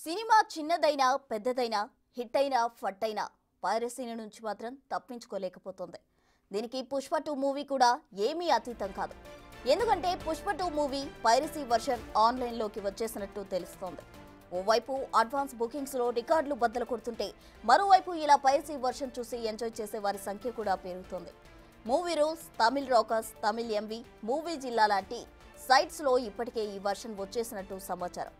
Cinema చిన్నదైనా పెద్దదైనా hit అయినా ఫట్ అయినా పైరసీ నుంచి మాత్రం తప్పించుకోలేకపోతుంది. దీనికి పుష్ప 2 మూవీ కూడా ఏమీ అతీతం కాదు. ఎందుకంటే పుష్ప 2 మూవీ పైరసీ వర్షన్ ఆన్లైన్లోకి వచ్చేసినట్టు తెలుస్తోంది. ఓవైపు అడ్వాన్స్ బుకింగ్స్లో రికార్డులు బద్దలు కొడుతుంటే మరోవైపు ఇలా పైరసీ వర్షన్ చూసి ఎంజాయ్ చేసే వారి సంఖ్య కూడా పెరుగుతోంది. Movie rules, Tamil rockers, Tamil MV, movie జిల్లా లాంటి సైట్స్లో ఇప్పటికే ఈ వర్షన్ వచ్చేసినట్టు సమాచారం.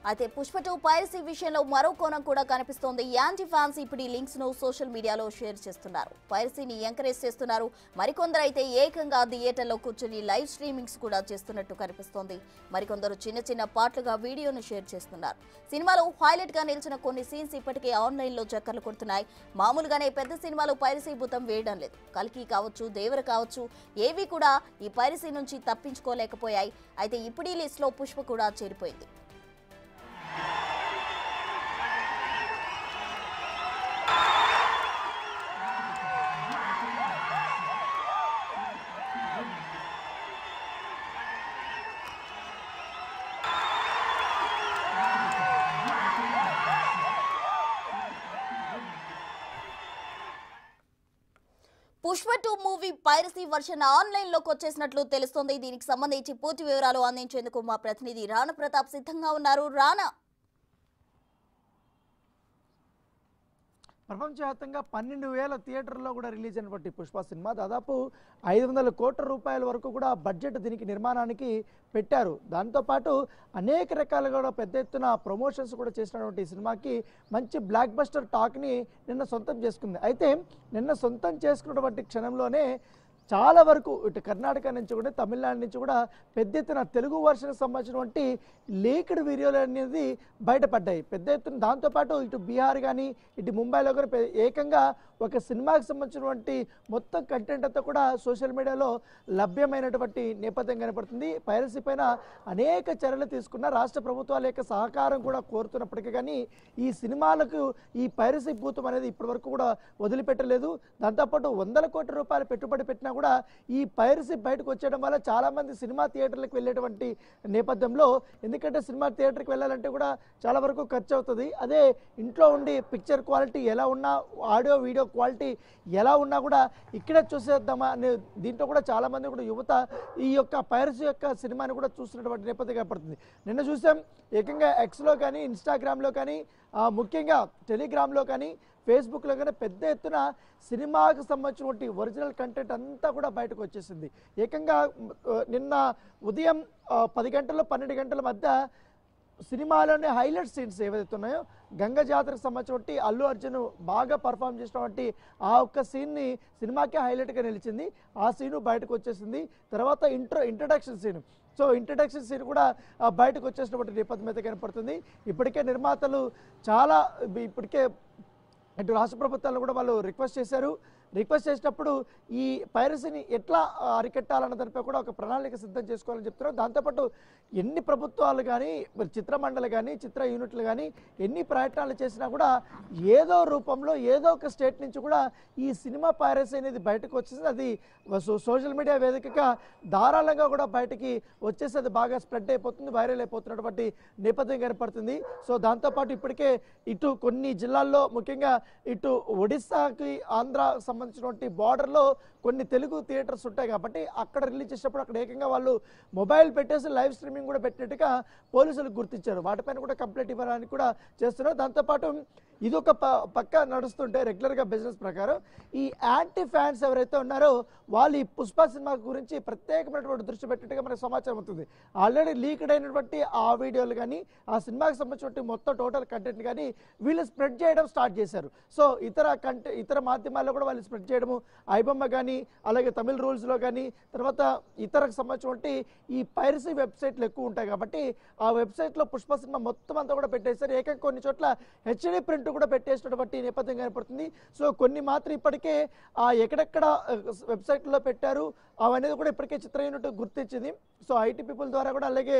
అయితే పుష్ప 2 పైరసీ విషయంలో మరో కోణం కూడా కనిపిస్తోంది. యాంటీ ఫ్యాన్స్ ఇప్పుడు ఈ లింక్స్ ను సోషల్ మీడియాలో షేర్ చేస్తున్నారు. పైరసీని ఎంకరేజ్ చేస్తున్నారు. మరికొందరు అయితే ఏకంగా థియేటర్లో కూర్చొని లైవ్ స్ట్రీమింగ్స్ కూడా చేస్తున్నట్టు కనిపిస్తోంది. మరికొందరు చిన్న చిన్న పార్ట్లుగా వీడియోను షేర్ చేస్తున్నారు. సినిమాలో హైలైట్ గా నిలిచిన కొన్ని సీన్స్ ఇప్పటికే ఆన్లైన్ లో చక్కర్లు కొడుతున్నాయి. మామూలుగానే పెద్ద సినిమాలు పైరసీ భూతం వేయడం లేదు. కల్కి కావచ్చు, దేవర కావచ్చు, ఏవి కూడా ఈ పైరసీ నుంచి తప్పించుకోలేకపోయాయి. అయితే ఇప్పుడు ఈ లిస్ట్ లో పుష్ప కూడా చేరిపోయింది. Pushpa 2 movie piracy version online లోకి వచ్చేసినట్లు తెలుస్తోంది. దీనికి సంబంధించి పూర్తి వివరాలు అందించేందుకు మా ప్రతినిధి రాణా ప్రతాప్ సిద్ధంగా ఉన్నారు. రాణా, ప్రపంచవ్యాప్తంగా 12,000 థియేటర్లో కూడా రిలీజ్ అయినటువంటి పుష్ప సినిమా దాదాపు 500 కోట్ల రూపాయల వరకు కూడా బడ్జెట్ దీనికి నిర్మాణానికి పెట్టారు. దాంతోపాటు అనేక రకాలుగా కూడా పెద్ద ఎత్తున ప్రమోషన్స్ కూడా చేసినటువంటి ఈ సినిమాకి మంచి బ్లాక్ బస్టర్ టాక్ని నిన్న సొంతం చేసుకుంది. అయితే నిన్న సొంతం చేసుకున్నటువంటి క్షణంలోనే చాలా వరకు ఇటు కర్ణాటక నుంచి కూడా తమిళనాడు నుంచి కూడా పెద్ద ఎత్తున తెలుగు వర్షన్కి సంబంధించినటువంటి లీక్డ్ వీడియోలు అనేది బయటపడ్డాయి పెద్ద ఎత్తున. దాంతోపాటు ఇటు బీహార్ కానీ ఇటు ముంబైలో కూడా ఏకంగా ఒక సినిమాకి సంబంధించినటువంటి మొత్తం కంటెంట్ అంతా కూడా సోషల్ మీడియాలో లభ్యమైనటువంటి నేపథ్యం కనపడుతుంది. పైరసీ పైన అనేక చర్యలు తీసుకున్న రాష్ట్ర ప్రభుత్వాల యొక్క సహకారం కూడా కోరుతున్నప్పటికీ కానీ ఈ సినిమాలకు ఈ పైరసీ భూతం అనేది ఇప్పటివరకు కూడా వదిలిపెట్టలేదు. దాంతోపాటు 100 కోట్ల రూపాయలు పెట్టుబడి పెట్టినా కూడా ఈ పైరసీ బయటకు వచ్చేయడం వల్ల చాలామంది సినిమా థియేటర్లకు వెళ్ళేటువంటి నేపథ్యంలో, ఎందుకంటే సినిమా థియేటర్కి వెళ్ళాలంటే కూడా చాలా వరకు ఖర్చు అవుతుంది. అదే ఇంట్లో ఉండి పిక్చర్ క్వాలిటీ ఎలా ఉన్నా, ఆడియో వీడియో క్వాలిటీ ఎలా ఉన్నా కూడా ఇక్కడే చూసేద్దామా అనే దీంట్లో కూడా చాలామంది కూడా యువత ఈ యొక్క పైరసీ యొక్క సినిమాని కూడా చూస్తున్నటువంటి నేపథ్యం కనపడుతుంది. నిన్న చూసాం ఏకంగా ఎక్స్లో కానీ, ఇన్స్టాగ్రామ్లో కానీ, ముఖ్యంగా టెలిగ్రామ్లో కానీ, ఫేస్బుక్లో కానీ పెద్ద ఎత్తున సినిమాకు సంబంధించినటువంటి ఒరిజినల్ కంటెంట్ అంతా కూడా బయటకు వచ్చేసింది. ఏకంగా నిన్న ఉదయం 10 గంటల 12 గంటల మధ్య సినిమాలోని హైలైట్ సీన్స్ ఏవైతే ఉన్నాయో గంగ జాతరకు సంబంధించినటువంటి అల్లు అర్జున్ బాగా పర్ఫామ్ చేసినటువంటి ఆ ఒక్క సీన్ని సినిమాకే హైలైట్గా నిలిచింది. ఆ సీను బయటకు వచ్చేసింది. తర్వాత introduction scene, so introduction scene కూడా బయటకు వచ్చేసినటువంటి నేపథ్యం అయితే కనపడుతుంది. ఇప్పటికే నిర్మాతలు చాలా ఇప్పటికే ఇటు రాష్ట్ర ప్రభుత్వాలను కూడా వాళ్ళు రిక్వెస్ట్ చేశారు. రిక్వెస్ట్ చేసినప్పుడు ఈ పైరసీని ఎట్లా అరికట్టాలన్న దానిపై కూడా ఒక ప్రణాళిక సిద్ధం చేసుకోవాలని చెప్తున్నారు. దాంతోపాటు ఎన్ని ప్రభుత్వాలు కానీ, చిత్రమండలి కానీ, చిత్ర యూనిట్లు కానీ ఎన్ని ప్రయత్నాలు చేసినా కూడా ఏదో రూపంలో ఏదో ఒక స్టేట్ నుంచి కూడా ఈ సినిమా పైరసీ అనేది బయటకు వచ్చేసి అది సోషల్ మీడియా వేదికగా ధారాళంగా కూడా బయటికి వచ్చేసి అది బాగా స్ప్రెడ్ అయిపోతుంది, వైరల్ అయిపోతున్నటువంటి నేపథ్యం కనపడుతుంది. సో దాంతోపాటు ఇప్పటికే ఇటు కొన్ని జిల్లాల్లో, ముఖ్యంగా ఇటు ఒడిస్సాకి ఆంధ్ర సంబంధించినటువంటి బార్డర్లో కొన్ని తెలుగు థియేటర్స్ ఉంటాయి కాబట్టి అక్కడ రిలీజ్ చేసినప్పుడు అక్కడ ఏకంగా వాళ్ళు మొబైల్ పెట్టేసి లైవ్ స్ట్రీమింగ్ కూడా పెట్టినట్టుగా పోలీసులు గుర్తించారు. వాటిపైన కూడా కంప్లైంట్ ఇవ్వడానికి కూడా చేస్తున్నారు. దాంతోపాటు ఇది ఒక పక్క నడుస్తుంటే రెగ్యులర్గా బిజినెస్ ప్రకారం ఈ యాంటీ ఫ్యాన్స్ ఎవరైతే ఉన్నారో వాళ్ళు ఈ పుష్ప సినిమా గురించి ప్రత్యేకమైనటువంటి దృష్టి పెట్టినట్టుగా మనకు సమాచారం అవుతుంది. ఆల్రెడీ లీక్డ్ అయినటువంటి ఆ వీడియోలు కానీ, ఆ సినిమాకి సంబంధించినటువంటి మొత్తం టోటల్ కంటెంట్ కానీ వీళ్ళు స్ప్రెడ్ చేయడం స్టార్ట్ చేశారు. సో ఇతర మాధ్యమాల్లో కూడా వాళ్ళు స్ప్రెడ్ చేయడము, ఐబొమ్మ కానీ, అలాగే తమిళ్ రూల్స్లో కానీ, తర్వాత ఇతరకు సంబంధించినటువంటి ఈ పైరసీ వెబ్సైట్లు ఎక్కువ ఉంటాయి కాబట్టి ఆ వెబ్సైట్లో పుష్ప సినిమా మొత్తం అంతా కూడా పెట్టేశారు. ఏకంగా కొన్ని చోట్ల హెచ్డి ప్రింట్ కూడా పెట్టేసినటువంటి నేపథ్యం కనపడుతుంది. సో కొన్ని మాత్రం ఇప్పటికే ఎక్కడెక్కడ వెబ్సైట్లో పెట్టారు అవనేది కూడా ఇప్పటికే చిత్ర యూనిట్ గుర్తించింది. సో ఐటీ పీపుల్ ద్వారా కూడా అలాగే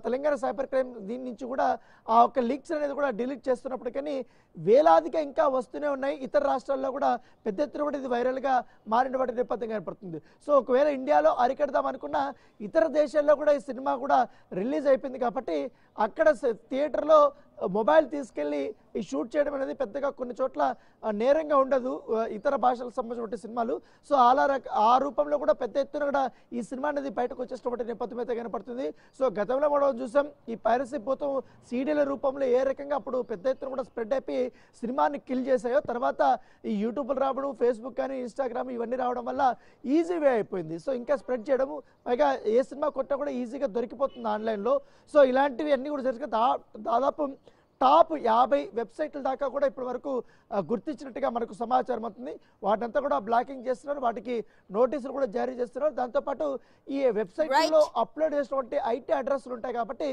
తెలంగాణ సైబర్ క్రైమ్ దీని నుంచి కూడా ఆ యొక్క లీక్స్ అనేది కూడా డిలీట్ చేస్తున్నప్పటికీ వేలాదిగా ఇంకా వస్తూనే ఉన్నాయి. ఇతర రాష్ట్రాల్లో కూడా పెద్ద ఎత్తున కూడా ఇది వైరల్గా మారినటువంటి నేపథ్యం కనపడుతుంది. సో ఒకవేళ ఇండియాలో అరికడదాం అనుకున్న ఇతర దేశాల్లో కూడా ఈ సినిమా కూడా రిలీజ్ అయిపోయింది కాబట్టి అక్కడ థియేటర్లో మొబైల్ తీసుకెళ్ళి ఈ షూట్ చేయడం అనేది పెద్దగా కొన్ని చోట్ల నేరంగా ఉండదు ఇతర భాషలకు సంబంధించిన సినిమాలు. సో ఆ రూపంలో కూడా పెద్ద ఎత్తున కూడా ఈ సినిమా అనేది బయటకు వచ్చేసినటువంటి నేపథ్యం అయితే కనపడుతుంది. సో గతంలో మనం చూసాం ఈ పైరసీ భూతం సీడీల రూపంలో ఏ రకంగా అప్పుడు పెద్ద ఎత్తున కూడా స్ప్రెడ్ అయిపోయి సినిమాని కిల్ చేశాయో, తర్వాత ఈ యూట్యూబ్లు రావడం, ఫేస్బుక్ కానీ ఇన్స్టాగ్రామ్ ఇవన్నీ రావడం వల్ల ఈజీ వే అయిపోయింది. సో ఇంకా స్ప్రెడ్ చేయడము, పైగా ఏ సినిమా కొట్టా కూడా ఈజీగా దొరికిపోతుంది ఆన్లైన్లో. సో ఇలాంటివి అన్నీ కూడా జరిగితే దాదాపు టాప్ 50 వెబ్సైట్ల దాకా కూడా ఇప్పటి వరకు గుర్తించినట్టుగా మనకు సమాచారం అవుతుంది. వాటినంతా కూడా బ్లాకింగ్ చేస్తున్నారు, వాటికి నోటీసులు కూడా జారీ చేస్తున్నారు. దాంతోపాటు ఈ వెబ్సైట్లో అప్లోడ్ చేసినటువంటి ఐటీ అడ్రస్లు ఉంటాయి కాబట్టి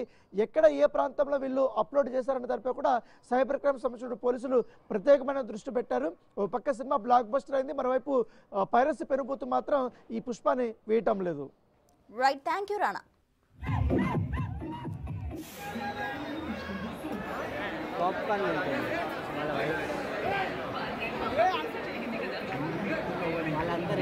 ఎక్కడ ఏ ప్రాంతంలో వీళ్ళు అప్లోడ్ చేశారన్న దానిపై కూడా సైబర్ క్రైమ్ సంబంధించిన పోలీసులు ప్రత్యేకమైన దృష్టి పెట్టారు. ఓ పక్క సినిమా బ్లాక్ బస్టర్ అయింది, మరోవైపు పైరసీ పెనుభూతం మాత్రం ఈ పుష్పాన్ని వేయటం లేదు. Right, thank you Rana. Popcorn వాళ్ళందరూ